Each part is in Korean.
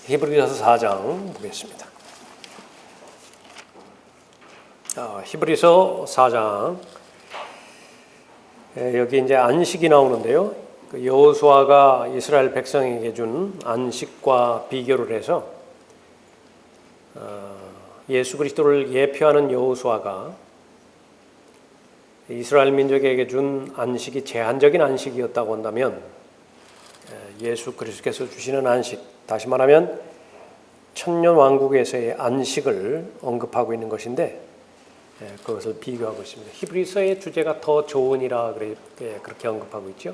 히브리서 4장 보겠습니다. 히브리서 4장 여기 이제 안식이 나오는데요. 그 여호수아가 이스라엘 백성에게 준 안식과 비교를 해서 예수 그리스도를 예표하는 여호수아가 이스라엘 민족에게 준 안식이 제한적인 안식이었다고 한다면 예수 그리스도께서 주시는 안식, 다시 말하면 천년 왕국에서의 안식을 언급하고 있는 것인데 그것을 비교하고 있습니다. 히브리서의 주제가 더 좋으니라 그렇게 언급하고 있죠.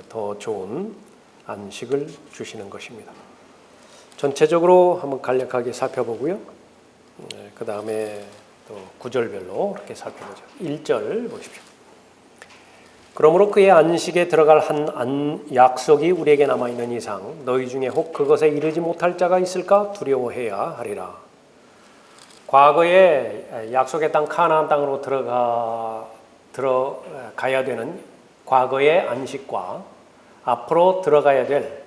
더 좋은 안식을 주시는 것입니다. 전체적으로 한번 간략하게 살펴보고요. 그 다음에 또 구절별로 이렇게 살펴보죠. 1절 보십시오. 그러므로 그의 안식에 들어갈 한 약속이 우리에게 남아있는 이상 너희 중에 혹 그것에 이르지 못할 자가 있을까 두려워해야 하리라. 과거에 약속의 땅 카나안 땅으로 들어가야 되는 과거의 안식과 앞으로 들어가야 될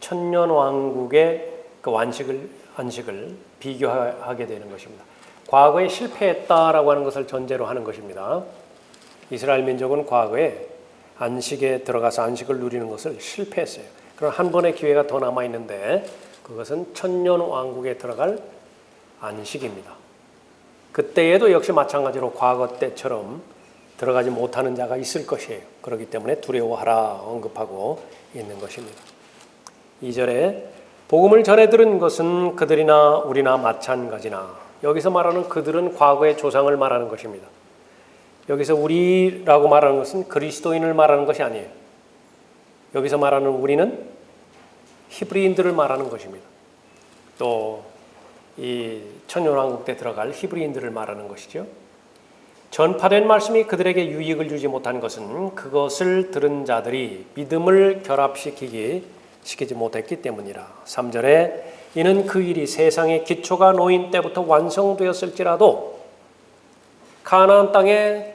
천년 왕국의 그 안식을 비교하게 되는 것입니다. 과거에 실패했다라고 하는 것을 전제로 하는 것입니다. 이스라엘 민족은 과거에 안식에 들어가서 안식을 누리는 것을 실패했어요. 그럼 한 번의 기회가 더 남아 있는데 그것은 천년 왕국에 들어갈 안식입니다. 그때에도 역시 마찬가지로 과거 때처럼 들어가지 못하는 자가 있을 것이에요. 그렇기 때문에 두려워하라 언급하고 있는 것입니다. 2절에 복음을 전해 들은 것은 그들이나 우리나 마찬가지나. 여기서 말하는 그들은 과거의 조상을 말하는 것입니다. 여기서 우리라고 말하는 것은 그리스도인을 말하는 것이 아니에요. 여기서 말하는 우리는 히브리인들을 말하는 것입니다. 또 이 천년왕국 때 들어갈 히브리인들을 말하는 것이죠. 전파된 말씀이 그들에게 유익을 주지 못한 것은 그것을 들은 자들이 믿음을 결합시키지 못했기 때문이라. 3절에 이는 그 일이 세상의 기초가 놓인 때부터 완성되었을지라도 가나안 땅에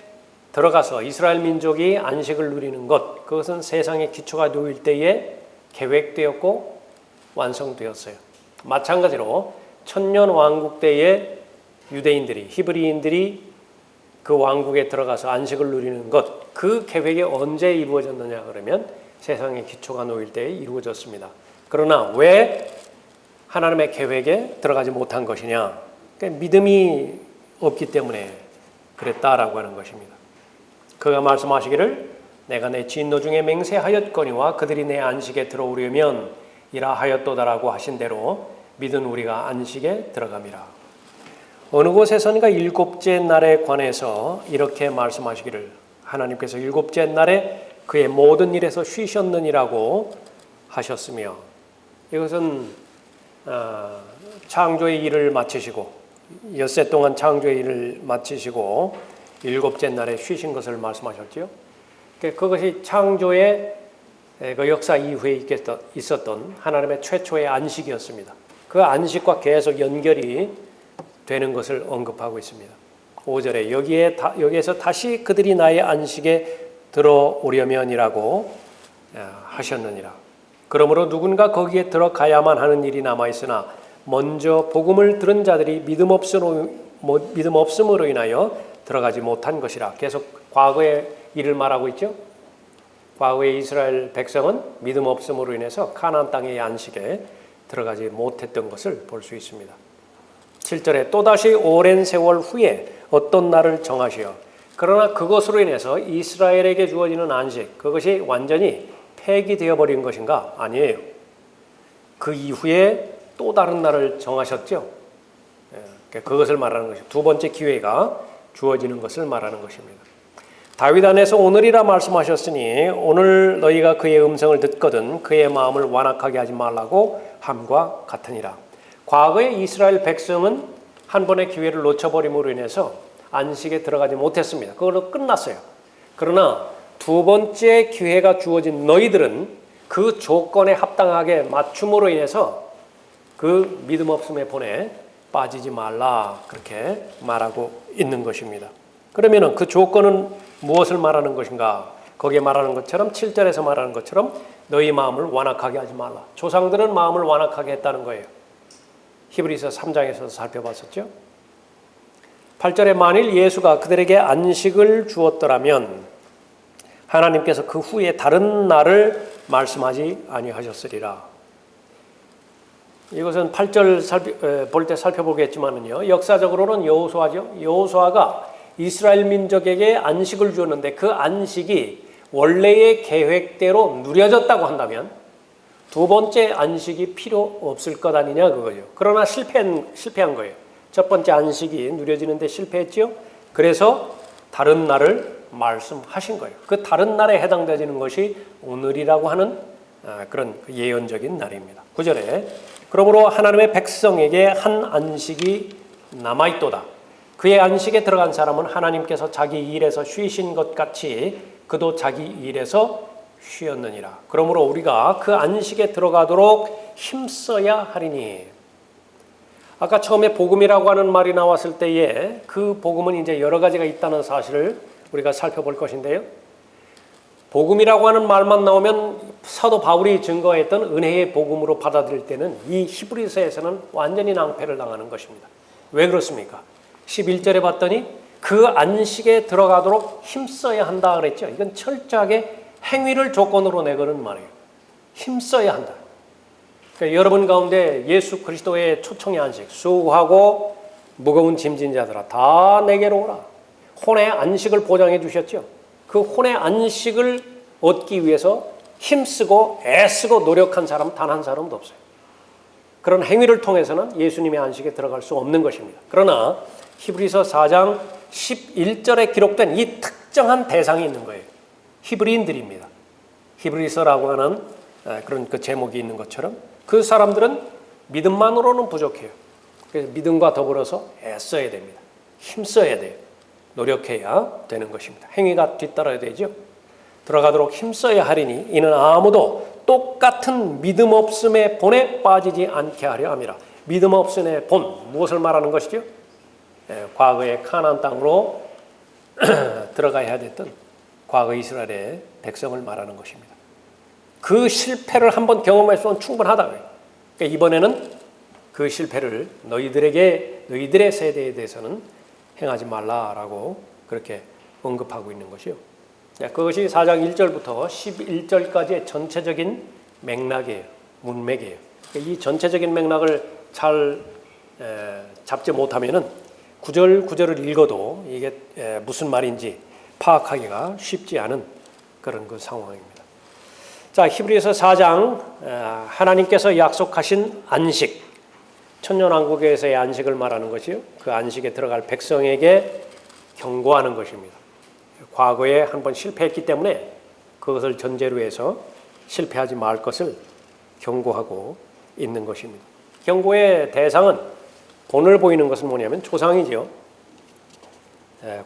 들어가서 이스라엘 민족이 안식을 누리는 것, 그것은 세상의 기초가 놓일 때에 계획되었고 완성되었어요. 마찬가지로 천년 왕국 때에 유대인들이, 히브리인들이 그 왕국에 들어가서 안식을 누리는 것, 그 계획이 언제 이루어졌느냐 그러면 세상의 기초가 놓일 때에 이루어졌습니다. 그러나 왜 하나님의 계획에 들어가지 못한 것이냐? 그러니까 믿음이 없기 때문에 그랬다라고 하는 것입니다. 그가 말씀하시기를 내가 내 진노 중에 맹세하였거니와 그들이 내 안식에 들어오려면 이라 하였도다라고 하신 대로 믿은 우리가 안식에 들어갑니다. 어느 곳에선가 일곱째 날에 관해서 이렇게 말씀하시기를 하나님께서 일곱째 날에 그의 모든 일에서 쉬셨느니라고 하셨으며 이것은 창조의 일을 마치시고 엿새 동안 창조의 일을 마치시고 일곱째 날에 쉬신 것을 말씀하셨지요. 그것이 창조의 그 역사 이후에 있었던 하나님의 최초의 안식이었습니다. 그 안식과 계속 연결이 되는 것을 언급하고 있습니다. 5절에 여기에서 다시 그들이 나의 안식에 들어오려면이라고 하셨느니라. 그러므로 누군가 거기에 들어가야만 하는 일이 남아있으나 먼저 복음을 들은 자들이 믿음 없음으로 인하여 들어가지 못한 것이라. 계속 과거의 일을 말하고 있죠. 과거의 이스라엘 백성은 믿음 없음으로 인해서 가나안 땅의 안식에 들어가지 못했던 것을 볼 수 있습니다. 7절에 또다시 오랜 세월 후에 어떤 날을 정하시어 그러나 그것으로 인해서 이스라엘에게 주어지는 안식, 그것이 완전히 폐기되어 버린 것인가? 아니에요. 그 이후에 또 다른 날을 정하셨죠. 그것을 말하는 것이죠. 두 번째 기회가 주어지는 것을 말하는 것입니다. 다윗 안에서 오늘이라 말씀하셨으니 오늘 너희가 그의 음성을 듣거든 그의 마음을 완악하게 하지 말라고 함과 같으니라. 과거에 이스라엘 백성은 한 번의 기회를 놓쳐버림으로 인해서 안식에 들어가지 못했습니다. 그걸로 끝났어요. 그러나 두 번째 기회가 주어진 너희들은 그 조건에 합당하게 맞춤으로 인해서 그 믿음 없음의 본에 빠지지 말라 그렇게 말하고 있는 것입니다. 그러면 그 조건은 무엇을 말하는 것인가? 거기에 말하는 것처럼 7절에서 말하는 것처럼 너희 마음을 완악하게 하지 말라. 조상들은 마음을 완악하게 했다는 거예요. 히브리서 3장에서 살펴봤었죠. 8절에 만일 예수가 그들에게 안식을 주었더라면 하나님께서 그 후에 다른 날을 말씀하지 아니하셨으리라. 이것은 8절 볼 때 살펴보겠지만요. 역사적으로는 여호수아죠. 여호수아가 이스라엘 민족에게 안식을 주었는데 그 안식이 원래의 계획대로 누려졌다고 한다면 두 번째 안식이 필요 없을 것 아니냐 그거예요. 그러나 실패한 거예요. 첫 번째 안식이 누려지는데 실패했죠. 그래서 다른 날을 말씀하신 거예요. 그 다른 날에 해당되는 것이 오늘이라고 하는 그런 예언적인 날입니다. 9절에 그러므로 하나님의 백성에게 한 안식이 남아있도다. 그의 안식에 들어간 사람은 하나님께서 자기 일에서 쉬신 것 같이 그도 자기 일에서 쉬었느니라. 그러므로 우리가 그 안식에 들어가도록 힘써야 하리니. 아까 처음에 복음이라고 하는 말이 나왔을 때에 그 복음은 이제 여러 가지가 있다는 사실을 우리가 살펴볼 것인데요. 복음이라고 하는 말만 나오면 사도 바울이 증거했던 은혜의 복음으로 받아들일 때는 이 히브리서에서는 완전히 낭패를 당하는 것입니다. 왜 그렇습니까? 11절에 봤더니 그 안식에 들어가도록 힘써야 한다 그랬죠. 이건 철저하게 행위를 조건으로 내거는 말이에요. 힘써야 한다. 그러니까 여러분 가운데 예수 그리스도의 초청의 안식, 수고하고 무거운 짐진 자들아 다 내게로 오라. 혼의 안식을 보장해 주셨죠. 그 혼의 안식을 얻기 위해서 힘쓰고 애쓰고 노력한 사람 단 한 사람도 없어요. 그런 행위를 통해서는 예수님의 안식에 들어갈 수 없는 것입니다. 그러나 히브리서 4장 11절에 기록된 이 특정한 대상이 있는 거예요. 히브리인들입니다. 히브리서라고 하는 그런 그 제목이 있는 것처럼 그 사람들은 믿음만으로는 부족해요. 그래서 믿음과 더불어서 애써야 됩니다. 힘써야 돼요. 노력해야 되는 것입니다. 행위가 뒤따라야 되죠. 들어가도록 힘써야 하리니 이는 아무도 똑같은 믿음 없음의 본에 빠지지 않게 하려 함이라. 믿음 없음의 본, 무엇을 말하는 것이죠? 과거의 가나안 땅으로 들어가야 됐던 과거 이스라엘의 백성을 말하는 것입니다. 그 실패를 한번 경험했으면 충분하다. 그러니까 이번에는 그 실패를 너희들의 세대에 대해서는 행하지 말라라고 그렇게 언급하고 있는 것이요. 그것이 4장 1절부터 11절까지의 전체적인 맥락이에요. 문맥이에요. 이 전체적인 맥락을 잘 잡지 못하면은 구절구절을 읽어도 이게 무슨 말인지 파악하기가 쉽지 않은 그런 그 상황입니다. 자, 히브리서 4장 하나님께서 약속하신 안식, 천년왕국에서의 안식을 말하는 것이요. 그 안식에 들어갈 백성에게 경고하는 것입니다. 과거에 한번 실패했기 때문에 그것을 전제로 해서 실패하지 말 것을 경고하고 있는 것입니다. 경고의 대상은 본을 보이는 것은 뭐냐면 조상이죠.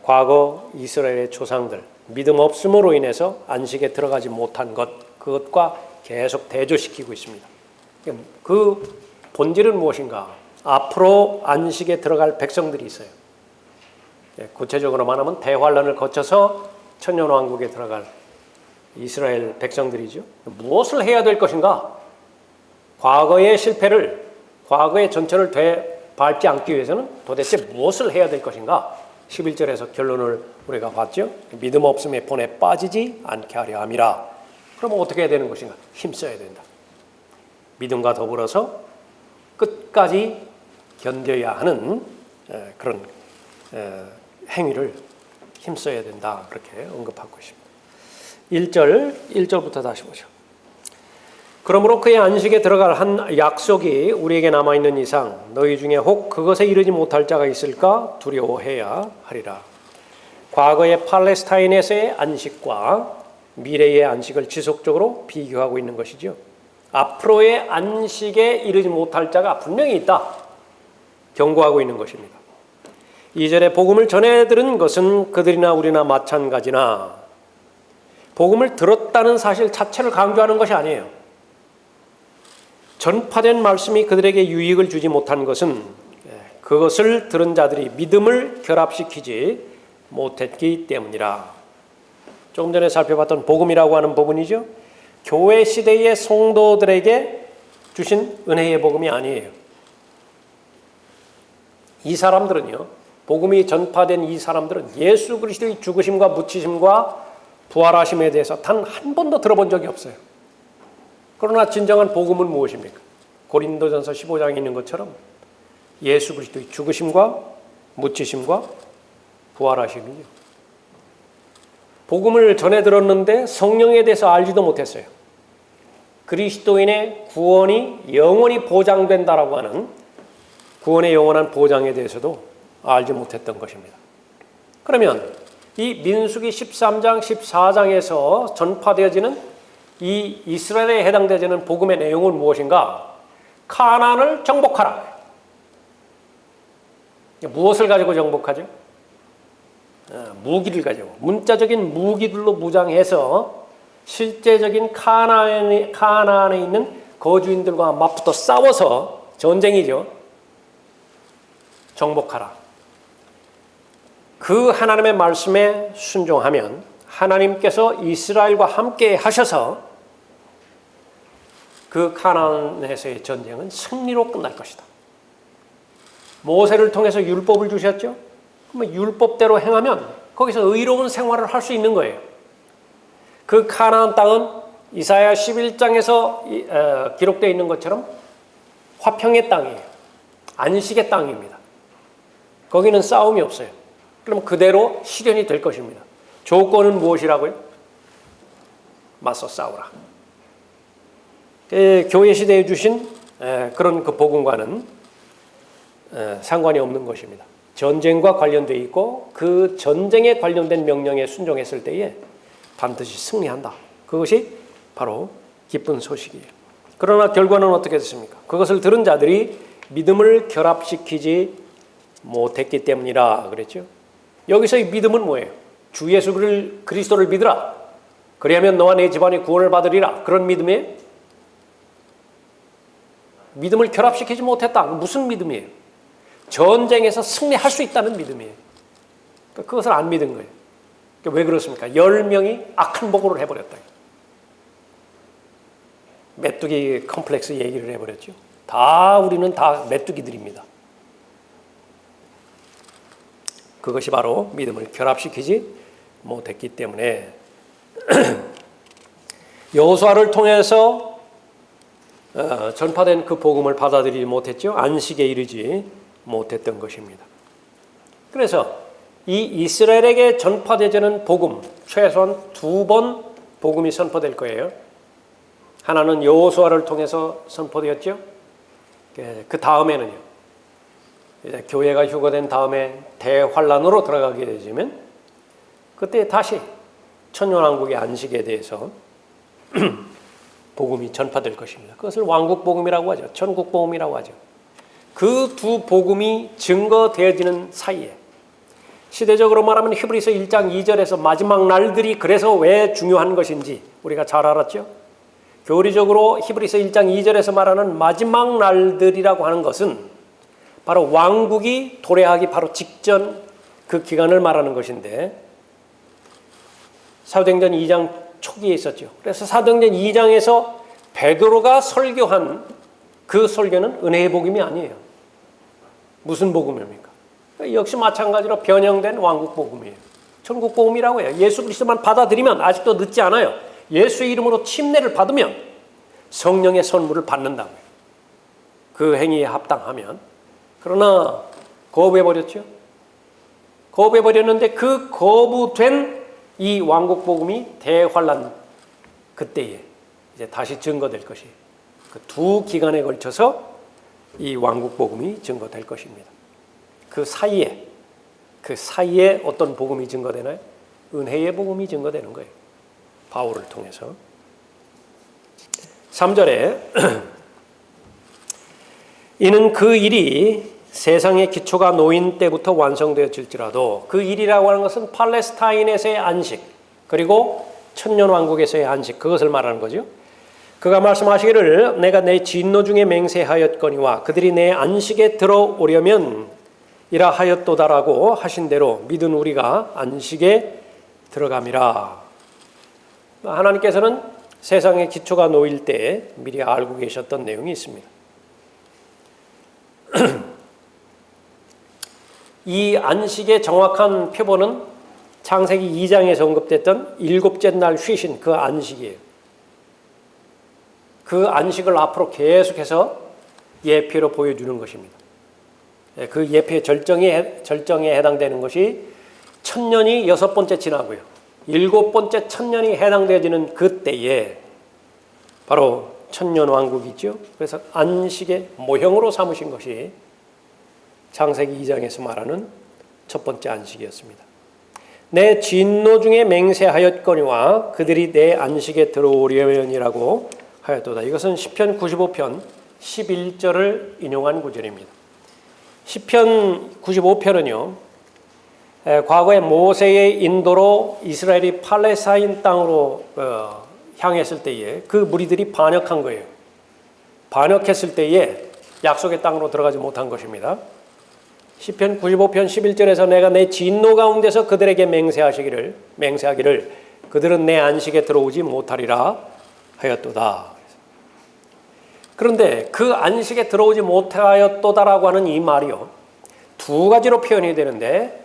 과거 이스라엘의 조상들 믿음 없음으로 인해서 안식에 들어가지 못한 그것과 계속 대조시키고 있습니다. 그 본질은 무엇인가? 앞으로 안식에 들어갈 백성들이 있어요. 구체적으로 말하면 대환란을 거쳐서 천년왕국에 들어갈 이스라엘 백성들이죠. 무엇을 해야 될 것인가? 과거의 실패를, 과거의 전철을 밟지 않기 위해서는 도대체 무엇을 해야 될 것인가? 11절에서 결론을 우리가 봤죠. 믿음 없음의 본에 빠지지 않게 하려 함이라. 그러면 어떻게 해야 되는 것인가? 힘써야 된다. 믿음과 더불어서 끝까지 견뎌야 하는 그런 행위를 힘써야 된다. 그렇게 언급하고 있습니다. 1절부터 다시 보죠. 그러므로 그의 안식에 들어갈 한 약속이 우리에게 남아있는 이상 너희 중에 혹 그것에 이르지 못할 자가 있을까 두려워해야 하리라. 과거의 팔레스타인에서의 안식과 미래의 안식을 지속적으로 비교하고 있는 것이죠. 앞으로의 안식에 이르지 못할 자가 분명히 있다. 경고하고 있는 것입니다. 2절에 복음을 전해 들은 것은 그들이나 우리나 마찬가지나 복음을 들었다는 사실 자체를 강조하는 것이 아니에요. 전파된 말씀이 그들에게 유익을 주지 못한 것은 그것을 들은 자들이 믿음을 결합시키지 못했기 때문이라. 조금 전에 살펴봤던 복음이라고 하는 부분이죠. 교회 시대의 성도들에게 주신 은혜의 복음이 아니에요. 이 사람들은요, 복음이 전파된 이 사람들은 예수 그리스도의 죽으심과 묻히심과 부활하심에 대해서 단 한 번도 들어본 적이 없어요. 그러나 진정한 복음은 무엇입니까? 고린도전서 15장에 있는 것처럼 예수 그리스도의 죽으심과 묻히심과 부활하심이죠. 복음을 전해 들었는데 성령에 대해서 알지도 못했어요. 그리스도인의 구원이 영원히 보장된다라고 하는 구원의 영원한 보장에 대해서도 알지 못했던 것입니다. 그러면 이 민수기 13장, 14장에서 전파되어지는 이 이스라엘에 해당되는 복음의 내용은 무엇인가? 가나안을 정복하라. 무엇을 가지고 정복하죠? 무기를 가지고, 문자적인 무기들로 무장해서 실제적인 가나안에 있는 거주인들과 맞붙어 싸워서 전쟁이죠. 정복하라. 그 하나님의 말씀에 순종하면 하나님께서 이스라엘과 함께 하셔서 그 가나안에서의 전쟁은 승리로 끝날 것이다. 모세를 통해서 율법을 주셨죠. 그러면 율법대로 행하면 거기서 의로운 생활을 할 수 있는 거예요. 그 가나안 땅은 이사야 11장에서 기록되어 있는 것처럼 화평의 땅이에요. 안식의 땅입니다. 거기는 싸움이 없어요. 그럼 그대로 실현이 될 것입니다. 조건은 무엇이라고요? 맞서 싸우라. 교회 시대에 주신 그런 그 복음과는 상관이 없는 것입니다. 전쟁과 관련되어 있고 그 전쟁에 관련된 명령에 순종했을 때에 반드시 승리한다. 그것이 바로 기쁜 소식이에요. 그러나 결과는 어떻게 됐습니까? 그것을 들은 자들이 믿음을 결합시키지 못했기 때문이라 그랬죠. 여기서 이 믿음은 뭐예요? 주 예수 그리스도를 믿으라. 그리하면 너와 내 집안이 구원을 받으리라. 그런 믿음이에요? 믿음을 결합시키지 못했다. 무슨 믿음이에요? 전쟁에서 승리할 수 있다는 믿음이에요. 그것을 안 믿은 거예요. 왜 그렇습니까? 10명이 악한 보고를 해버렸다. 메뚜기 컴플렉스 얘기를 해버렸죠. 우리는 다 메뚜기들입니다. 그것이 바로 믿음을 결합시키지 못했기 때문에 여호수아를 통해서 전파된 그 복음을 받아들이지 못했죠. 안식에 이르지 못했던 것입니다. 그래서 이 이스라엘에게 전파되는 복음, 최소한 2번 복음이 선포될 거예요. 하나는 여호수아를 통해서 선포되었죠. 그 다음에는요, 이제 교회가 휴거된 다음에 대환란으로 들어가게 되면 그때 다시 천년왕국의 안식에 대해서 복음이 전파될 것입니다. 그것을 왕국복음이라고 하죠. 천국복음이라고 하죠. 그 두 복음이 증거되어지는 사이에 시대적으로 말하면 히브리서 1장 2절에서 마지막 날들이 그래서 왜 중요한 것인지 우리가 잘 알았죠. 교리적으로 히브리서 1장 2절에서 말하는 마지막 날들이라고 하는 것은 바로 왕국이 도래하기 바로 직전 그 기간을 말하는 것인데 사도행전 2장 초기에 있었죠. 그래서 사도행전 2장에서 베드로가 설교한 그 설교는 은혜의 복음이 아니에요. 무슨 복음입니까? 역시 마찬가지로 변형된 왕국 복음이에요. 천국 복음이라고 해요. 예수 그리스도만 받아들이면 아직도 늦지 않아요. 예수의 이름으로 침례를 받으면 성령의 선물을 받는다고요. 그 행위에 합당하면. 그러나 거부해버렸죠. 거부해버렸는데 그 거부된 이 왕국 복음이 대환란 그때에 이제 다시 증거될 것이 그 두 기간에 걸쳐서 이 왕국 복음이 증거될 것입니다. 그 사이에 어떤 복음이 증거되나요? 은혜의 복음이 증거되는 거예요. 바울을 통해서. 3절에 이는 그 일이 세상의 기초가 놓인 때부터 완성되어질지라도 그 일이라고 하는 것은 팔레스타인에서의 안식 그리고 천년왕국에서의 안식 그것을 말하는 거죠. 그가 말씀하시기를 내가 내 진노 중에 맹세하였거니와 그들이 내 안식에 들어오려면 이라 하였도다라고 하신 대로 믿은 우리가 안식에 들어감이라. 하나님께서는 세상의 기초가 놓일 때 미리 알고 계셨던 내용이 있습니다. 이 안식의 정확한 표본은 창세기 2장에서 언급됐던 일곱째 날 쉬신 그 안식이에요. 그 안식을 앞으로 계속해서 예표로 보여주는 것입니다. 그 예표의 절정에 해당되는 것이 천년이 6번째 지나고요. 7번째 천년이 해당되어지는 그때에 바로 천년왕국이죠. 그래서 안식의 모형으로 삼으신 것이 창세기 2장에서 말하는 첫 번째 안식이었습니다. 내 진노 중에 맹세하였거니와 그들이 내 안식에 들어오려면이라고 하였도다. 이것은 시편 95편 11절을 인용한 구절입니다. 시편 95편은요. 과거에 모세의 인도로 이스라엘이 팔레스타인 땅으로 향했을 때에 그 무리들이 반역한 거예요. 반역했을 때에 약속의 땅으로 들어가지 못한 것입니다. 시편 95편 11절에서 내가 내 진노 가운데서 그들에게 맹세하기를 그들은 내 안식에 들어오지 못하리라 하였도다. 그런데 그 안식에 들어오지 못하였도다라고 하는 이 말이요. 두 가지로 표현이 되는데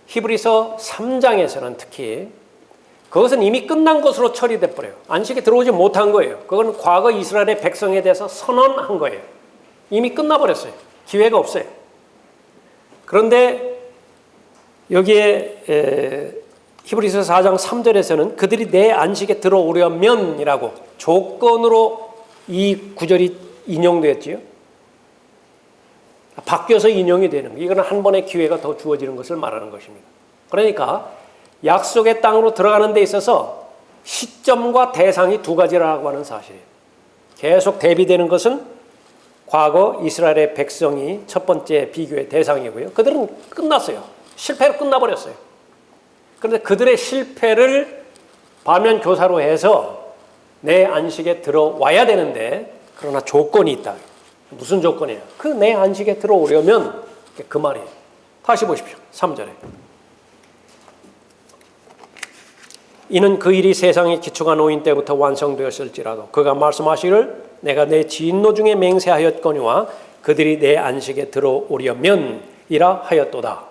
히브리서 3장에서는 특히 그것은 이미 끝난 것으로 처리돼 버려요. 안식에 들어오지 못한 거예요. 그건 과거 이스라엘의 백성에 대해서 선언한 거예요. 이미 끝나버렸어요. 기회가 없어요. 그런데 여기에 히브리서 4장 3절에서는 그들이 내 안식에 들어오려면이라고 조건으로 이 구절이 인용되었지요. 바뀌어서 인용이 되는 거예요. 이거는 한 번의 기회가 더 주어지는 것을 말하는 것입니다. 그러니까 약속의 땅으로 들어가는 데 있어서 시점과 대상이 두 가지라고 하는 사실이에요. 계속 대비되는 것은 과거 이스라엘의 백성이 첫 번째 비교의 대상이고요. 그들은 끝났어요. 실패로 끝나버렸어요. 그런데 그들의 실패를 반면 교사로 해서 내 안식에 들어와야 되는데 그러나 조건이 있다. 무슨 조건이에요? 그 내 안식에 들어오려면 그 말이에요. 다시 보십시오. 3절에. 이는 그 일이 세상의 기초가 놓인 때부터 완성되었을지라도 그가 말씀하시기를 내가 내 진노 중에 맹세하였거니와 그들이 내 안식에 들어오려면이라 하였도다.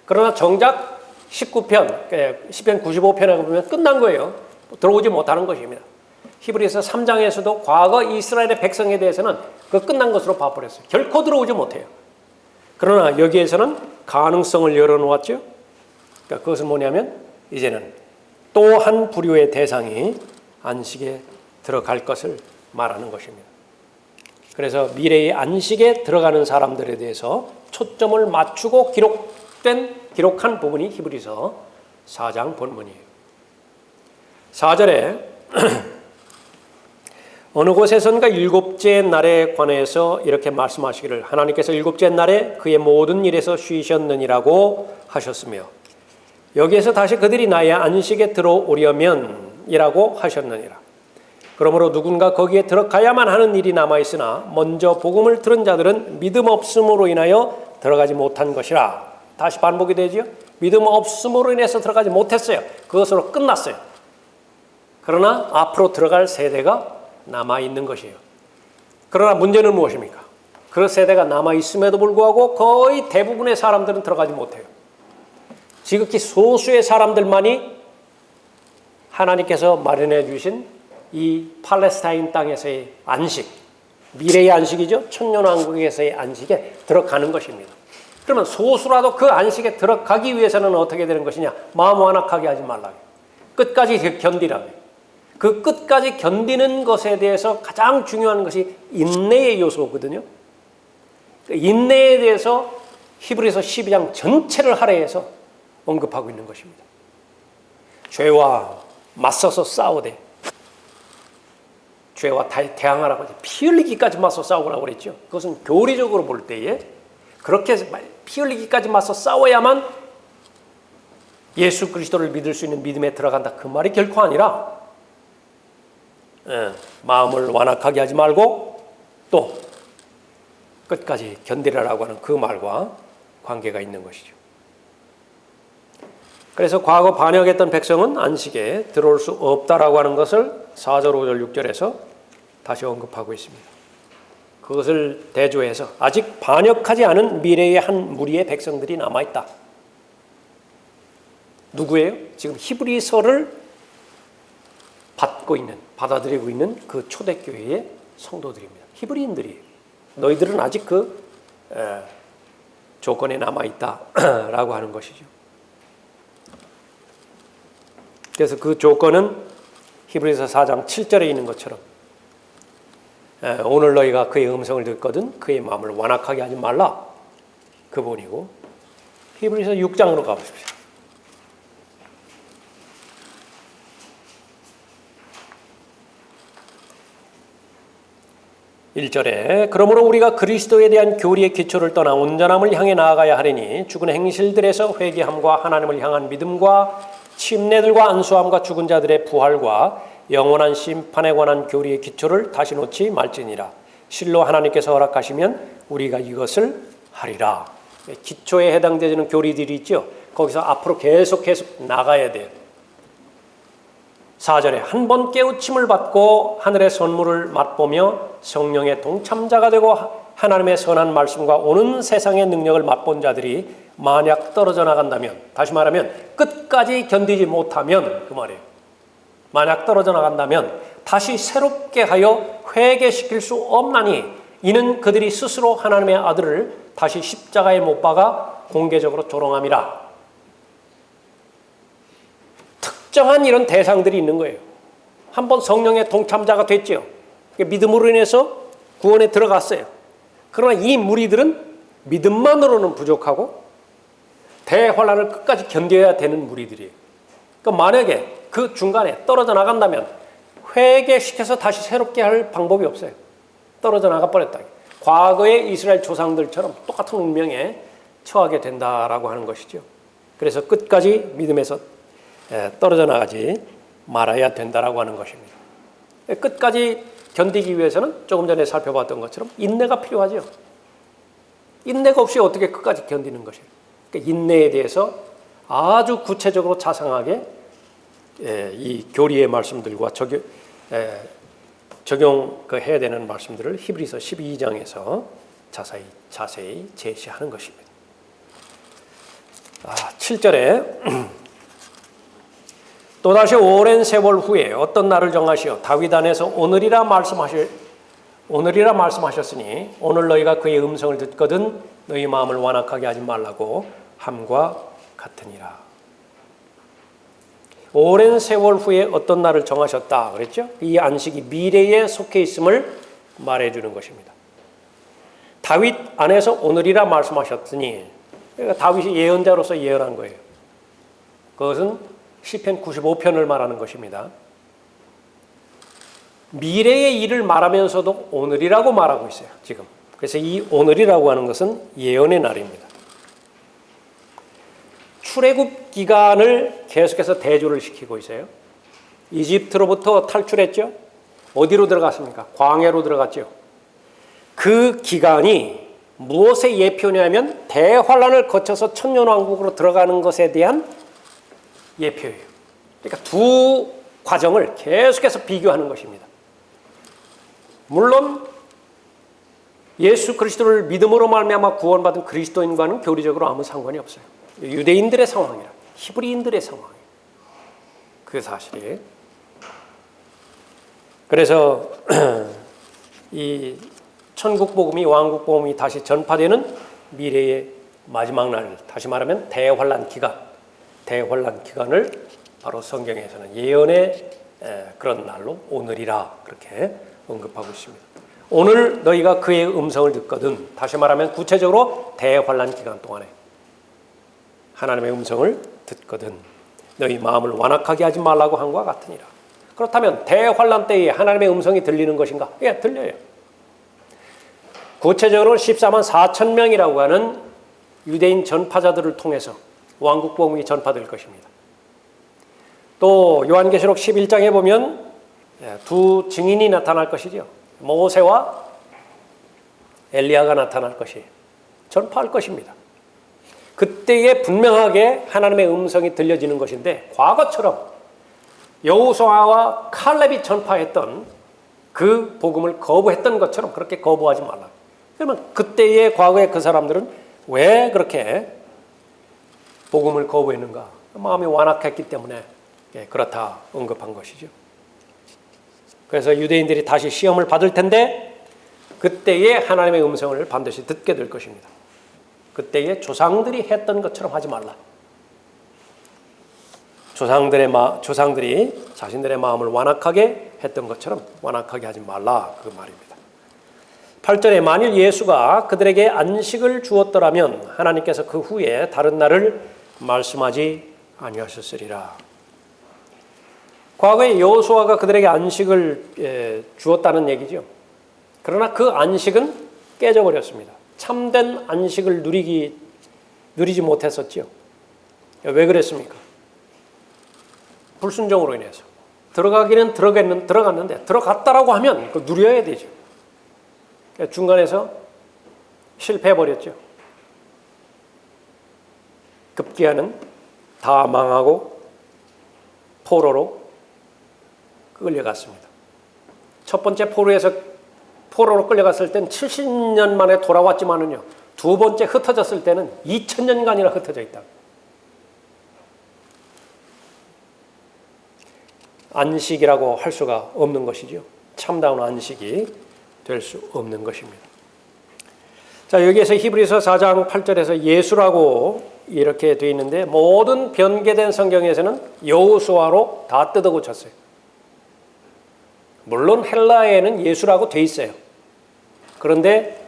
그러나 정작 19편, 시편 95편에 보면 끝난 거예요. 들어오지 못하는 것입니다. 히브리서 3장에서도 과거 이스라엘의 백성에 대해서는 그 끝난 것으로 봐버렸어요. 결코 들어오지 못해요. 그러나 여기에서는 가능성을 열어놓았죠. 그러니까 그것은 뭐냐면 이제는 또 한 부류의 대상이 안식에 들어갈 것을 말하는 것입니다. 그래서 미래의 안식에 들어가는 사람들에 대해서 초점을 맞추고 기록한 부분이 히브리서 4장 본문이에요. 4절에 어느 곳에선가 일곱째 날에 관해서 이렇게 말씀하시기를 하나님께서 일곱째 날에 그의 모든 일에서 쉬셨느니라고 하셨으며 여기에서 다시 그들이 나의 안식에 들어오려면이라고 하셨느니라. 그러므로 누군가 거기에 들어가야만 하는 일이 남아있으나 먼저 복음을 들은 자들은 믿음 없음으로 인하여 들어가지 못한 것이라. 다시 반복이 되지요. 믿음 없음으로 인해서 들어가지 못했어요. 그것으로 끝났어요. 그러나 앞으로 들어갈 세대가 남아있는 것이에요. 그러나 문제는 무엇입니까? 그 세대가 남아있음에도 불구하고 거의 대부분의 사람들은 들어가지 못해요. 지극히 소수의 사람들만이 하나님께서 마련해 주신 이 팔레스타인 땅에서의 안식, 미래의 안식이죠. 천년왕국에서의 안식에 들어가는 것입니다. 그러면 소수라도 그 안식에 들어가기 위해서는 어떻게 되는 것이냐? 마음 완악하게 하지 말라고. 끝까지 견디라고. 그 끝까지 견디는 것에 대해서 가장 중요한 것이 인내의 요소거든요. 인내에 대해서 히브리서 12장 전체를 할애해서 언급하고 있는 것입니다. 죄와 맞서서 싸우되 죄와 대항하라고 피 흘리기까지 맞서 싸우라고 그랬죠. 그것은 교리적으로 볼 때에 그렇게 피 흘리기까지 맞서 싸워야만 예수 그리스도를 믿을 수 있는 믿음에 들어간다. 그 말이 결코 아니라 마음을 완악하게 하지 말고 또 끝까지 견디라라고 하는 그 말과 관계가 있는 것이죠. 그래서 과거 반역했던 백성은 안식에 들어올 수 없다라고 하는 것을 4절, 5절, 6절에서 다시 언급하고 있습니다. 그것을 대조해서 아직 반역하지 않은 미래의 한 무리의 백성들이 남아있다. 누구예요? 지금 히브리서를 받아들이고 있는 그 초대교회의 성도들입니다. 히브리인들이에요. 너희들은 아직 그 조건에 남아있다라고 하는 것이죠. 그래서 그 조건은 히브리서 4장 7절에 있는 것처럼 오늘 너희가 그의 음성을 듣거든 그의 마음을 완악하게 하지 말라. 그 본이고 히브리서 6장으로 가보십시오. 1절에 그러므로 우리가 그리스도에 대한 교리의 기초를 떠나 온전함을 향해 나아가야 하리니 죽은 행실들에서 회개함과 하나님을 향한 믿음과 침례들과 안수함과 죽은 자들의 부활과 영원한 심판에 관한 교리의 기초를 다시 놓지 말지니라. 실로 하나님께서 허락하시면 우리가 이것을 하리라. 기초에 해당되는 교리들이 있죠. 거기서 앞으로 계속 나가야 돼요. 4절에 한 번 깨우침을 받고 하늘의 선물을 맛보며 성령의 동참자가 되고 하나님의 선한 말씀과 오는 세상의 능력을 맛본 자들이 만약 떨어져 나간다면, 다시 말하면 끝까지 견디지 못하면 그 말이에요. 만약 떨어져 나간다면 다시 새롭게 하여 회개시킬 수 없나니 이는 그들이 스스로 하나님의 아들을 다시 십자가에 못 박아 공개적으로 조롱함이라. 특정한 이런 대상들이 있는 거예요. 한번 성령의 동참자가 됐죠. 믿음으로 인해서 구원에 들어갔어요. 그러나 이 무리들은 믿음만으로는 부족하고 대환란을 끝까지 견뎌야 되는 무리들이에요. 그러니까 만약에 그 중간에 떨어져 나간다면 회개시켜서 다시 새롭게 할 방법이 없어요. 떨어져 나가 버렸다. 과거의 이스라엘 조상들처럼 똑같은 운명에 처하게 된다라고 하는 것이죠. 그래서 끝까지 믿음에서 떨어져 나가지 말아야 된다라고 하는 것입니다. 끝까지 견디기 위해서는 조금 전에 살펴봤던 것처럼 인내가 필요하죠. 인내가 없이 어떻게 끝까지 견디는 것이에요. 그러니까 인내에 대해서 아주 구체적으로 자상하게 이 교리의 말씀들과 적용해야 되는 말씀들을 히브리서 12장에서 자세히 제시하는 것입니다. 7절에 또다시 오랜 세월 후에 어떤 날을 정하시어 다윗 안에서 오늘이라 말씀하셨으니 오늘 너희가 그의 음성을 듣거든 너희 마음을 완악하게 하지 말라고 함과 같으니라. 오랜 세월 후에 어떤 날을 정하셨다 그랬죠? 이 안식이 미래에 속해 있음을 말해주는 것입니다. 다윗 안에서 오늘이라 말씀하셨으니 그러니까 다윗이 예언자로서 예언한 거예요. 그것은 시편 95편을 말하는 것입니다. 미래의 일을 말하면서도 오늘이라고 말하고 있어요. 지금. 그래서 이 오늘이라고 하는 것은 예언의 날입니다. 출애굽 기간을 계속해서 대조를 시키고 있어요. 이집트로부터 탈출했죠. 어디로 들어갔습니까? 광야로 들어갔죠. 그 기간이 무엇의 예표냐면 대환란을 거쳐서 천년왕국으로 들어가는 것에 대한 예표예요. 그러니까 두 과정을 계속해서 비교하는 것입니다. 물론 예수 그리스도를 믿음으로 말미암아 구원받은 그리스도인과는 교리적으로 아무 상관이 없어요. 유대인들의 상황이라, 히브리인들의 상황이에요. 그 사실이에요. 그래서 이 천국 복음이 왕국 복음이 다시 전파되는 미래의 마지막 날, 다시 말하면 대환란 기간을 바로 성경에서는 예언의 그런 날로 오늘이라 그렇게 언급하고 있습니다. 오늘 너희가 그의 음성을 듣거든, 다시 말하면 구체적으로 대환란 기간 동안에 하나님의 음성을 듣거든 너희 마음을 완악하게 하지 말라고 한과 같으니라. 그렇다면 대환란 때에 하나님의 음성이 들리는 것인가? 예, 들려요. 구체적으로 14만 4천 명이라고 하는 유대인 전파자들을 통해서 왕국 복음이 전파될 것입니다. 또 요한계시록 11장에 보면 두 증인이 나타날 것이죠. 모세와 엘리야가 나타날 것이에요. 전파할 것입니다. 그때에 분명하게 하나님의 음성이 들려지는 것인데, 과거처럼 여호수아와 칼렙이 전파했던 그 복음을 거부했던 것처럼 그렇게 거부하지 말라. 그러면 그때의 과거의 그 사람들은 왜 그렇게 복음을 거부했는가? 마음이 완악했기 때문에 그렇다 언급한 것이죠. 그래서 유대인들이 다시 시험을 받을 텐데 그때에 하나님의 음성을 반드시 듣게 될 것입니다. 그때에 조상들이 했던 것처럼 하지 말라. 조상들이 자신들의 마음을 완악하게 했던 것처럼 완악하게 하지 말라, 그 말입니다. 8절에 만일 예수가 그들에게 안식을 주었더라면 하나님께서 그 후에 다른 날을 말씀하지 아니하셨으리라. 과거에 여호수아가 그들에게 안식을 주었다는 얘기죠. 그러나 그 안식은 깨져버렸습니다. 참된 안식을 누리지 못했었죠. 왜 그랬습니까? 불순종으로 인해서. 들어가기는 들어갔는데 들어갔다라고 하면 그걸 누려야 되죠. 중간에서 실패해버렸죠. 급기야는 다 망하고 포로로 끌려갔습니다. 첫 번째 포로로 끌려갔을 땐 70년 만에 돌아왔지만은요, 두 번째 흩어졌을 때는 2000년간이나 흩어져 있다. 안식이라고 할 수가 없는 것이죠. 참다운 안식이 될 수 없는 것입니다. 자, 여기에서 히브리서 4장 8절에서 예수라고 이렇게 되어 있는데 모든 변개된 성경에서는 여호수아로 다 뜯어고쳤어요. 물론 헬라어에는 예수라고 되어 있어요. 그런데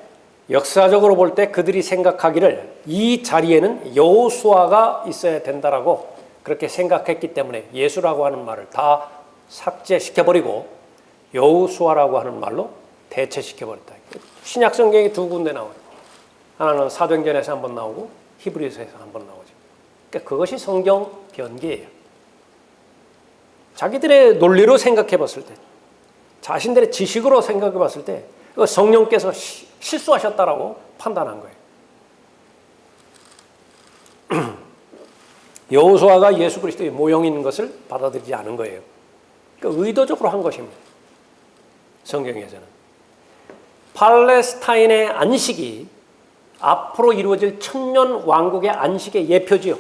역사적으로 볼 때 그들이 생각하기를 이 자리에는 여호수아가 있어야 된다라고 그렇게 생각했기 때문에 예수라고 하는 말을 다 삭제시켜버리고 여호수아라고 하는 말로 대체시켜버렸다. 신약 성경이 두 군데 나와요. 하나는 사도행전에서 한번 나오고 히브리서에서 한번 나오죠. 그러니까 그것이 성경 변개예요. 자기들의 논리로 생각해 봤을 때, 자신들의 지식으로 생각해 봤을 때 성령께서 실수하셨다라고 판단한 거예요. 여호수아가 예수 그리스도의 모형인 것을 받아들이지 않은 거예요. 그러니까 의도적으로 한 것입니다. 성경에서는. 팔레스타인의 안식이 앞으로 이루어질 천년 왕국의 안식의 예표지요.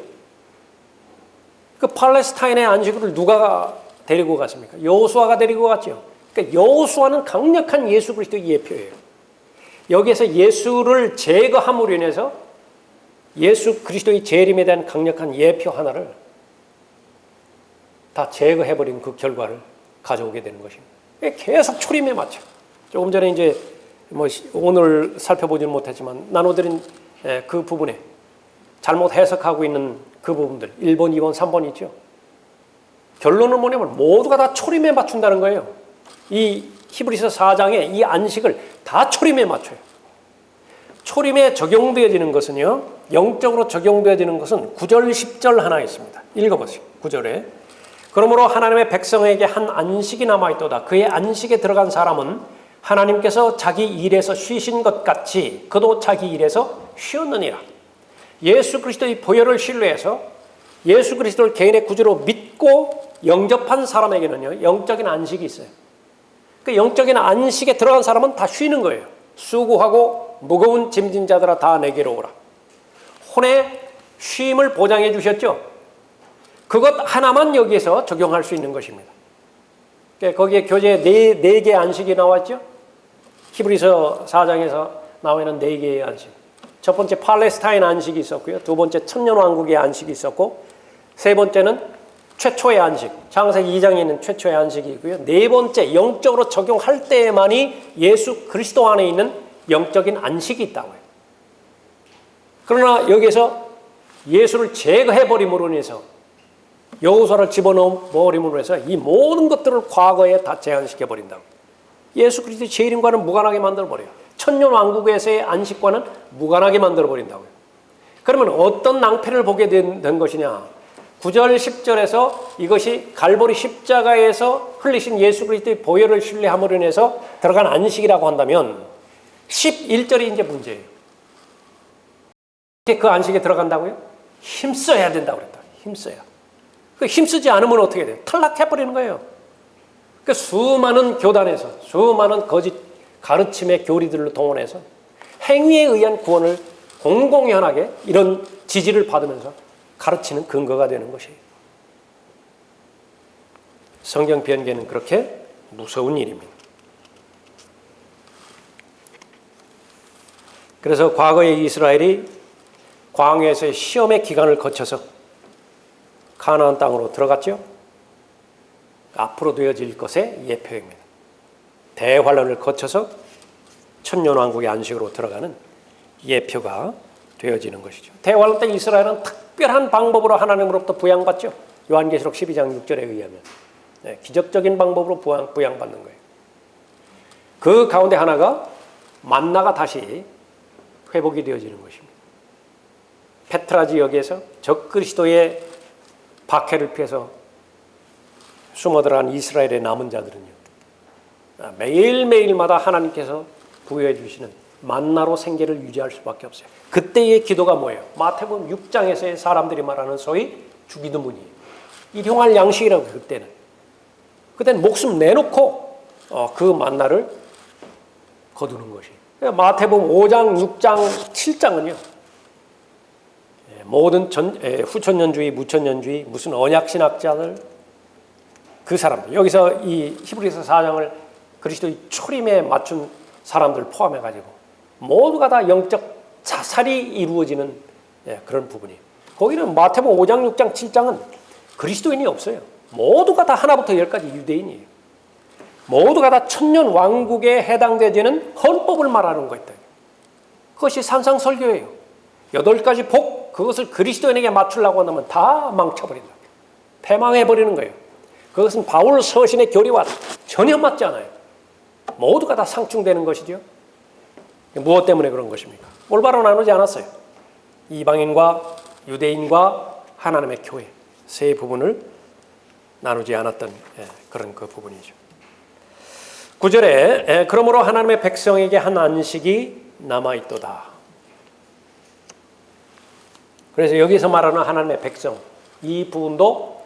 그 팔레스타인의 안식을 누가 데리고 갔습니까? 여호수아가 데리고 갔죠. 그러니까 여호수아는 강력한 예수 그리스도의 예표예요. 여기에서 예수를 제거함으로 인해서 예수 그리스도의 재림에 대한 강력한 예표 하나를 다 제거해버린 그 결과를 가져오게 되는 것입니다. 계속 초림에 맞춰. 조금 전에 이제 오늘 살펴보지는 못했지만 나눠드린 그 부분에 잘못 해석하고 있는 그 부분들 1번, 2번, 3번 있죠. 결론은 뭐냐면 모두가 다 초림에 맞춘다는 거예요. 이 히브리서 4장에 이 안식을 다 초림에 맞춰요. 초림에 적용되어지는 것은요, 영적으로 적용되어지는 것은 9절, 10절 하나 있습니다. 읽어보세요. 9절에 그러므로 하나님의 백성에게 한 안식이 남아있도다. 그의 안식에 들어간 사람은 하나님께서 자기 일에서 쉬신 것 같이 그도 자기 일에서 쉬었느니라. 예수 그리스도의 보혈을 신뢰해서 예수 그리스도를 개인의 구주로 믿고 영접한 사람에게는요, 영적인 안식이 있어요. 그 영적인 안식에 들어간 사람은 다 쉬는 거예요. 수고하고 무거운 짐진 자들아 다 내게로 오라. 혼의 쉼을 보장해 주셨죠. 그것 하나만 여기에서 적용할 수 있는 것입니다. 거기에 교재에 네 개의 안식이 나왔죠. 히브리서 4장에서 나와 있는 4개의 안식. 첫 번째 팔레스타인 안식이 있었고요. 두 번째 천년왕국의 안식이 있었고, 세 번째는 최초의 안식, 창세기 2장에 있는 최초의 안식이 있고요. 네 번째 영적으로 적용할 때에만이 예수 그리스도 안에 있는 영적인 안식이 있다고 해요. 그러나 여기에서 예수를 제거해버림으로 인해서 여호수아를 집어넣어버림으로 해서 이 모든 것들을 과거에 다 제한시켜버린다고. 예수 그리스도의 재림과는 무관하게 만들어버려요. 천년왕국에서의 안식과는 무관하게 만들어버린다고요. 그러면 어떤 낭패를 보게 된 것이냐. 9절 10절에서 이것이 갈보리 십자가에서 흘리신 예수 그리스도의 보혈을 신뢰함으로 인해서 들어간 안식이라고 한다면 11절이 이제 문제예요. 그 안식에 들어간다고요? 힘써야 된다고 그랬다. 힘써야. 그 힘쓰지 않으면 어떻게 돼요? 탈락해버리는 거예요. 그 수많은 교단에서 수많은 거짓 가르침의 교리들을 동원해서 행위에 의한 구원을 공공연하게 이런 지지를 받으면서 가르치는 근거가 되는 것이에요. 성경 변개는 그렇게 무서운 일입니다. 그래서 과거에 이스라엘이 광야에서의 시험의 기간을 거쳐서 가나안 땅으로 들어갔죠. 앞으로 되어질 것의 예표입니다. 대환란을 거쳐서 천년왕국의 안식으로 들어가는 예표가 되어지는 것이죠. 대환란 때 이스라엘은 특별한 방법으로 하나님으로부터 부양받죠. 요한계시록 12장 6절에 의하면 기적적인 방법으로 부양받는 거예요. 그 가운데 하나가 만나가 다시 회복이 되어지는 것입니다. 페트라 지역에서 적그리스도의 박해를 피해서 숨어들어간 이스라엘의 남은 자들은요, 매일매일마다 하나님께서 부여해 주시는 만나로 생계를 유지할 수밖에 없어요. 그때의 기도가 뭐예요? 마태복음 6장에서의 사람들이 말하는 소위 주기도문이에요. 일용할 양식이라고. 그때는 목숨 내놓고 그 만나를 거두는 것이에요. 마태복음 5장, 6장, 7장은요 모든 후천년주의, 무천년주의, 무슨 언약신학자들, 그 사람들, 여기서 이 히브리서 4장을 그리스도의 초림에 맞춘 사람들 포함해가지고 모두가 다 영적 자살이 이루어지는 그런 부분이에요. 거기는 마태복음 5장, 6장, 7장은 그리스도인이 없어요. 모두가 다 하나부터 열까지 유대인이에요. 모두가 다 천년 왕국에 해당되지는 헌법을 말하는 거였다. 그것이 산상설교예요. 8가지 복, 그것을 그리스도인에게 맞추려고 한다면 다 망쳐버린다. 패망해버리는 거예요. 그것은 바울 서신의 교리와 전혀 맞지 않아요. 모두가 다 상충되는 것이죠. 무엇 때문에 그런 것입니까? 올바로 나누지 않았어요. 이방인과 유대인과 하나님의 교회 세 부분을 나누지 않았던 그런 그 부분이죠. 9절에 그러므로 하나님의 백성에게 한 안식이 남아있도다. 그래서 여기서 말하는 하나님의 백성, 이 부분도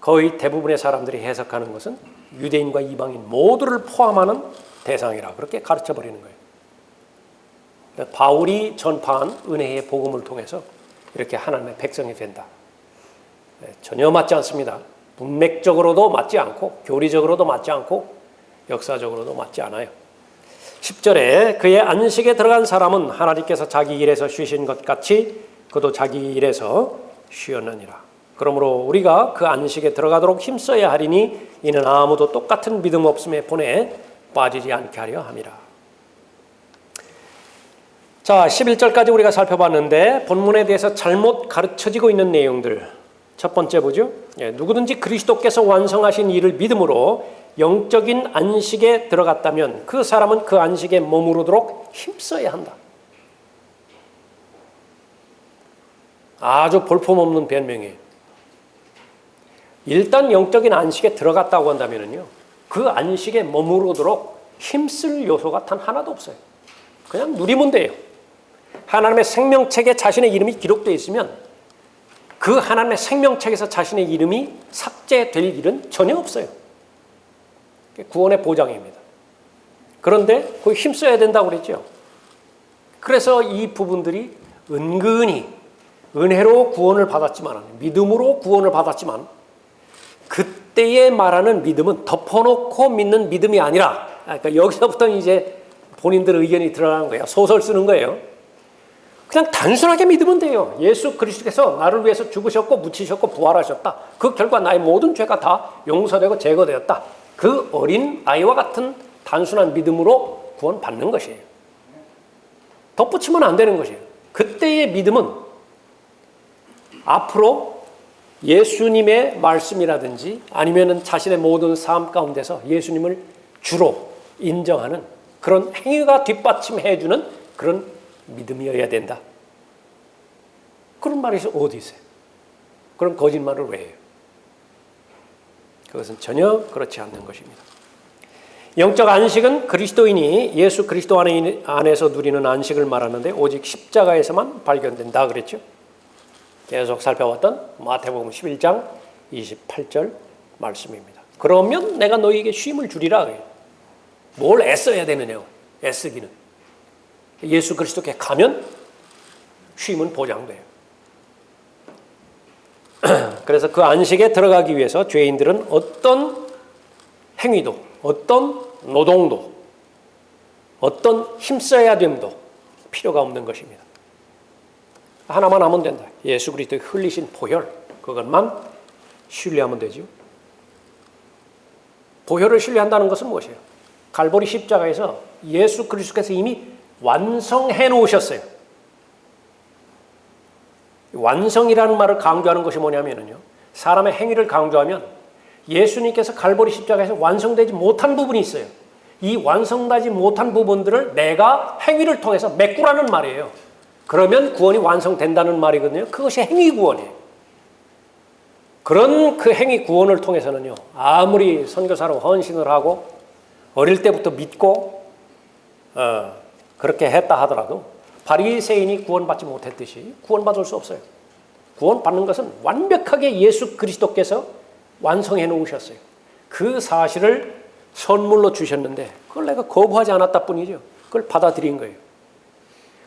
거의 대부분의 사람들이 해석하는 것은 유대인과 이방인 모두를 포함하는 대상이라 그렇게 가르쳐버리는 거예요. 바울이 전파한 은혜의 복음을 통해서 이렇게 하나님의 백성이 된다. 전혀 맞지 않습니다. 문맥적으로도 맞지 않고 교리적으로도 맞지 않고 역사적으로도 맞지 않아요. 10절에 그의 안식에 들어간 사람은 하나님께서 자기 일에서 쉬신 것 같이 그도 자기 일에서 쉬었느니라. 그러므로 우리가 그 안식에 들어가도록 힘써야 하리니 이는 아무도 똑같은 믿음 없음에 본에 빠지지 않게 하려 함이라. 자, 11절까지 우리가 살펴봤는데 본문에 대해서 잘못 가르쳐지고 있는 내용들. 첫 번째 보죠. 누구든지 그리스도께서 완성하신 일을 믿음으로 영적인 안식에 들어갔다면 그 사람은 그 안식에 머무르도록 힘써야 한다. 아주 볼품없는 변명이에요. 일단 영적인 안식에 들어갔다고 한다면요, 그 안식에 머무르도록 힘쓸 요소가 단 하나도 없어요. 그냥 누리면 돼요. 하나님의 생명책에 자신의 이름이 기록되어 있으면 그 하나님의 생명책에서 자신의 이름이 삭제될 일은 전혀 없어요. 구원의 보장입니다. 그런데 거기 힘써야 된다고 그랬죠. 그래서 이 부분들이 은근히 은혜로 구원을 받았지만, 믿음으로 구원을 받았지만 그때에 말하는 믿음은 덮어놓고 믿는 믿음이 아니라, 그러니까 여기서부터 이제 본인들 의견이 드러나는 거예요. 소설 쓰는 거예요. 그냥 단순하게 믿으면 돼요. 예수 그리스도께서 나를 위해서 죽으셨고 묻히셨고 부활하셨다. 그 결과 나의 모든 죄가 다 용서되고 제거되었다. 그 어린 아이와 같은 단순한 믿음으로 구원받는 것이에요. 덧붙이면 안 되는 것이에요. 그때의 믿음은 앞으로 예수님의 말씀이라든지 아니면 자신의 모든 삶 가운데서 예수님을 주로 인정하는 그런 행위가 뒷받침해주는 그런 믿음이어야 된다. 그런 말이 어디 있어요? 그런 거짓말을 왜 해요? 그것은 전혀 그렇지 않는 것입니다. 영적 안식은 그리스도인이 예수 그리스도 안에서 누리는 안식을 말하는데 오직 십자가에서만 발견된다 그랬죠. 계속 살펴봤던 마태복음 11장 28절 말씀입니다. 그러면 내가 너희에게 쉼을 주리라 그래요. 뭘 애써야 되느냐고. 애쓰기는. 예수 그리스도께 가면 쉼은 보장돼요. 그래서 그 안식에 들어가기 위해서 죄인들은 어떤 행위도, 어떤 노동도, 어떤 힘써야 됨도 필요가 없는 것입니다. 하나만 하면 된다. 예수 그리스도의 흘리신 보혈, 그것만 신뢰하면 되죠. 보혈을 신뢰한다는 것은 무엇이에요? 갈보리 십자가에서 예수 그리스도께서 이미 완성해 놓으셨어요. 완성이라는 말을 강조하는 것이 뭐냐면요, 사람의 행위를 강조하면 예수님께서 갈보리 십자가에서 완성되지 못한 부분이 있어요. 이 완성되지 못한 부분들을 내가 행위를 통해서 메꾸라는 말이에요. 그러면 구원이 완성된다는 말이거든요. 그것이 행위 구원이에요. 그런 그 행위 구원을 통해서는요, 아무리 선교사로 헌신을 하고 어릴 때부터 믿고 그렇게 했다 하더라도 바리새인이 구원받지 못했듯이 구원받을 수 없어요. 구원받는 것은 완벽하게 예수 그리스도께서 완성해 놓으셨어요. 그 사실을 선물로 주셨는데 그걸 내가 거부하지 않았다 뿐이죠. 그걸 받아들인 거예요.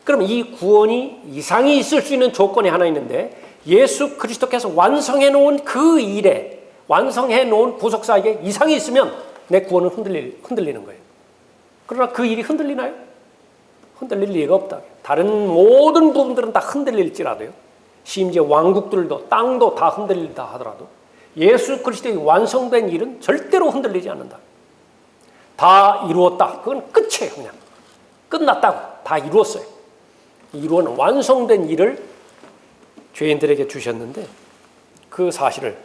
그럼 이 구원이 이상이 있을 수 있는 조건이 하나 있는데, 예수 그리스도께서 완성해 놓은 그 일에, 완성해 놓은 부속사에게 이상이 있으면 내 구원은 흔들리는 거예요. 그러나 그 일이 흔들리나요? 흔들릴 리가 없다. 다른 모든 부분들은 다 흔들릴지라도요, 심지어 왕국들도 땅도 다 흔들린다 하더라도 예수 그리스도의 완성된 일은 절대로 흔들리지 않는다. 다 이루었다. 그건 끝이에요. 그냥 끝났다고. 다 이루었어요. 이루어는 완성된 일을 죄인들에게 주셨는데 그 사실을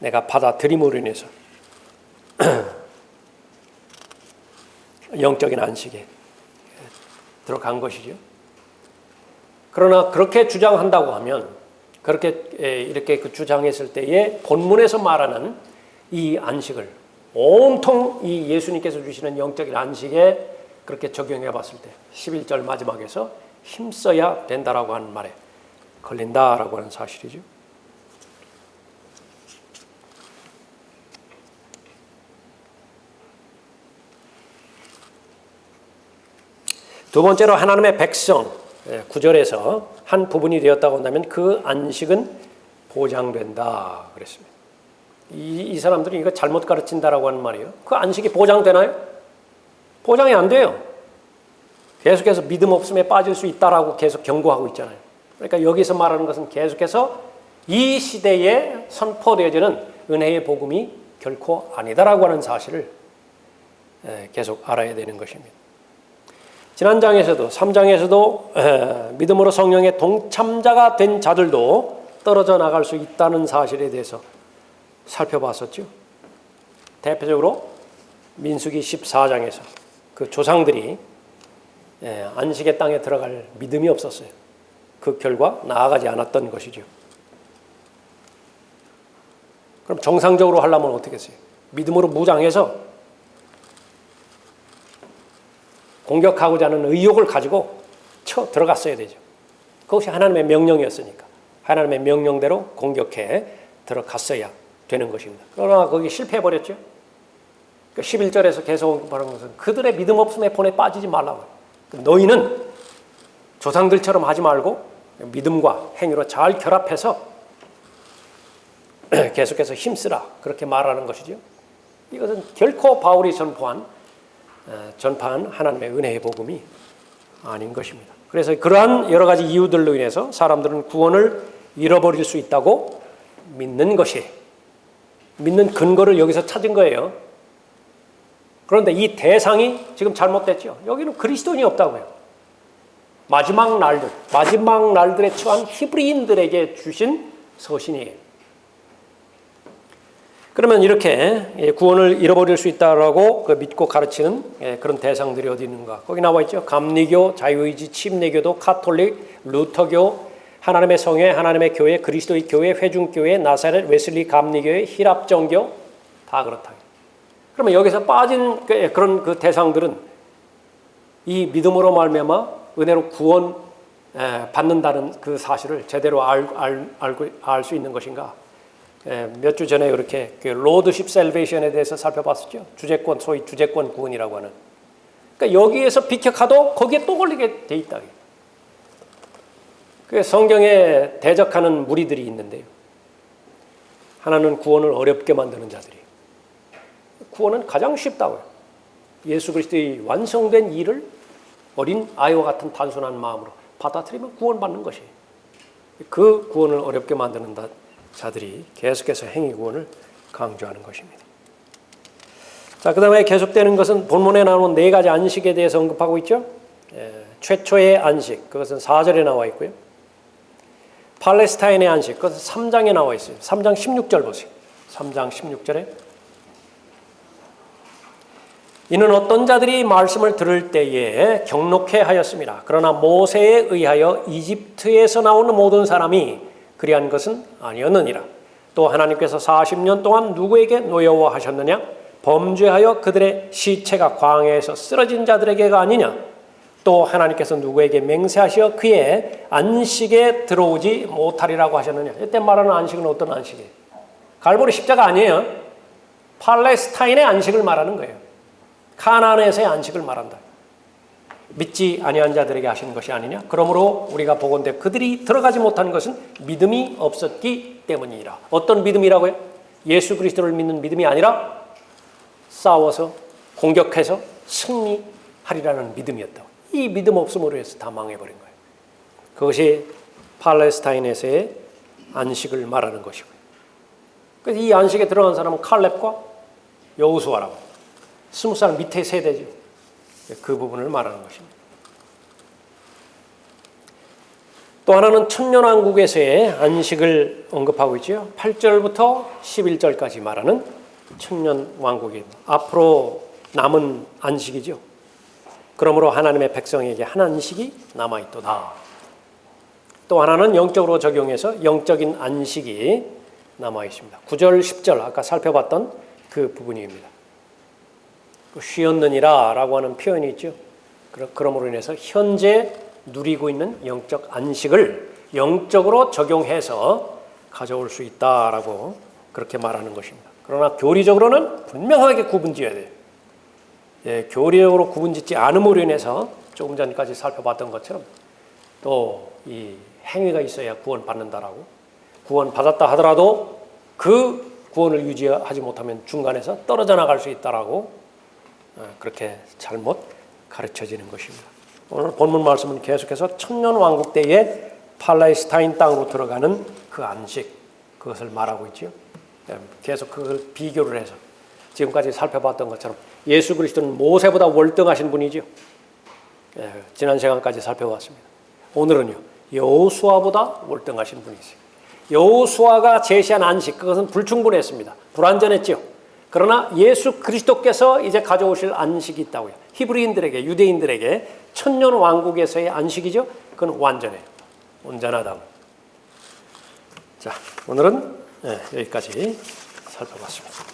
내가 받아들임으로 인해서 영적인 안식에 들어간 것이죠. 그러나 그렇게 주장한다고 하면, 그렇게 이렇게 그 주장했을 때에 본문에서 말하는 이 안식을 온통 이 예수님께서 주시는 영적인 안식에 그렇게 적용해 봤을 때 11절 마지막에서 힘써야 된다라고 하는 말에 걸린다라고 하는 사실이죠. 두 번째로 하나님의 백성, 9절에서 한 부분이 되었다고 한다면 그 안식은 보장된다 그랬습니다. 이 사람들이 이거 잘못 가르친다라고 하는 말이에요. 그 안식이 보장되나요? 보장이 안 돼요. 계속해서 믿음 없음에 빠질 수 있다라고 계속 경고하고 있잖아요. 그러니까 여기서 말하는 것은 계속해서 이 시대에 선포되어지는 은혜의 복음이 결코 아니다라고 하는 사실을 계속 알아야 되는 것입니다. 지난 장에서도 3장에서도 믿음으로 성령의 동참자가 된 자들도 떨어져 나갈 수 있다는 사실에 대해서 살펴봤었죠. 대표적으로 민수기 14장에서 그 조상들이 안식의 땅에 들어갈 믿음이 없었어요. 그 결과 나아가지 않았던 것이죠. 그럼 정상적으로 하려면 어떻게 했어요? 믿음으로 무장해서 공격하고자 하는 의욕을 가지고 쳐 들어갔어야 되죠. 그것이 하나님의 명령이었으니까 하나님의 명령대로 공격해 들어갔어야 되는 것입니다. 그러나 거기 실패해버렸죠. 11절에서 계속 말하는 것은 그들의 믿음 없음의 본에 빠지지 말라고. 너희는 조상들처럼 하지 말고 믿음과 행위로 잘 결합해서 계속해서 힘쓰라, 그렇게 말하는 것이죠. 이것은 결코 바울이 전파한 하나님의 은혜의 복음이 아닌 것입니다. 그래서 그러한 여러 가지 이유들로 인해서 사람들은 구원을 잃어버릴 수 있다고 믿는 것이, 믿는 근거를 여기서 찾은 거예요. 그런데 이 대상이 지금 잘못됐죠. 여기는 그리스도인이 없다고요. 마지막 날들에 처한 히브리인들에게 주신 서신이에요. 그러면 이렇게 구원을 잃어버릴 수 있다라고 믿고 가르치는 그런 대상들이 어디 있는가? 거기 나와 있죠. 감리교, 자유의지, 침례교도, 카톨릭, 루터교, 하나님의 성회, 하나님의 교회, 그리스도의 교회, 회중교회, 나사렛, 웨슬리, 감리교회, 히랍정교, 다 그렇다. 그러면 여기서 빠진 그런 그 대상들은 이 믿음으로 말미암아 은혜로 구원 받는다는 그 사실을 제대로 알 수 있는 것인가? 몇 주 전에 이렇게 그 로드십 셀베이션에 대해서 살펴봤었죠. 주제권, 소위 주제권 구원이라고 하는. 그러니까 여기에서 비켜가도 거기에 또 걸리게 돼 있다. 그 성경에 대적하는 무리들이 있는데요. 하나는 구원을 어렵게 만드는 자들이. 구원은 가장 쉽다고요. 예수 그리스도의 완성된 일을 어린 아이와 같은 단순한 마음으로 받아들이면 구원받는 것이에요. 그 구원을 어렵게 만드는 자들이 계속해서 행위 구원을 강조하는 것입니다. 자, 그 다음에 계속되는 것은 본문에 나오는 네 가지 안식에 대해서 언급하고 있죠. 최초의 안식, 그것은 4절에 나와 있고요. 팔레스타인의 안식, 그것은 3장에 나와 있어요. 3장 16절 보세요. 3장 16절에 이는 어떤 자들이 말씀을 들을 때에 경록해 하였습니다. 그러나 모세에 의하여 이집트에서 나오는 모든 사람이 그리한 것은 아니었느니라. 또 하나님께서 40년 동안 누구에게 노여워하셨느냐? 범죄하여 그들의 시체가 광야에서 쓰러진 자들에게가 아니냐? 또 하나님께서 누구에게 맹세하시어 그의 안식에 들어오지 못하리라고 하셨느냐? 이때 말하는 안식은 어떤 안식이에요? 갈보리 십자가 아니에요. 팔레스타인의 안식을 말하는 거예요. 가나안에서의 안식을 말한다. 믿지 아니한 자들에게 하신 것이 아니냐? 그러므로 우리가 보건대 그들이 들어가지 못한 것은 믿음이 없었기 때문이라. 어떤 믿음이라고요? 예수 그리스도를 믿는 믿음이 아니라 싸워서 공격해서 승리하리라는 믿음이었다고. 이 믿음 없음으로 해서 다 망해버린 거예요. 그것이 팔레스타인에서의 안식을 말하는 것이고요. 그래서 이 안식에 들어간 사람은 칼렙과 여호수아라고. 20살 밑에 세대죠. 그 부분을 말하는 것입니다. 또 하나는 천년왕국에서의 안식을 언급하고 있죠. 8절부터 11절까지 말하는 천년왕국입니다. 앞으로 남은 안식이죠. 그러므로 하나님의 백성에게 한 안식이 남아있도다. 또 하나는 영적으로 적용해서 영적인 안식이 남아있습니다. 9절, 10절 아까 살펴봤던 그 부분입니다. 쉬었느니라 라고 하는 표현이 있죠. 그러므로 인해서 현재 누리고 있는 영적 안식을 영적으로 적용해서 가져올 수 있다라고 그렇게 말하는 것입니다. 그러나 교리적으로는 분명하게 구분지어야 돼요. 교리적으로 구분짓지 않음으로 인해서 조금 전까지 살펴봤던 것처럼 또 이 행위가 있어야 구원받는다라고, 구원받았다 하더라도 그 구원을 유지하지 못하면 중간에서 떨어져 나갈 수 있다라고 그렇게 잘못 가르쳐지는 것입니다. 오늘 본문 말씀은 계속해서 천년왕국 때에 팔레스타인 땅으로 들어가는 그 안식, 그것을 말하고 있죠. 계속 그걸 비교를 해서 지금까지 살펴봤던 것처럼 예수 그리스도는 모세보다 월등하신 분이죠. 지난 시간까지 살펴봤습니다. 오늘은요, 여호수아보다 월등하신 분이세요. 여호수아가 제시한 안식, 그것은 불충분했습니다. 불완전했죠. 그러나 예수 그리스도께서 이제 가져오실 안식이 있다고요. 히브리인들에게, 유대인들에게 천년 왕국에서의 안식이죠. 그건 완전해요. 온전하다. 자, 오늘은 여기까지 살펴봤습니다.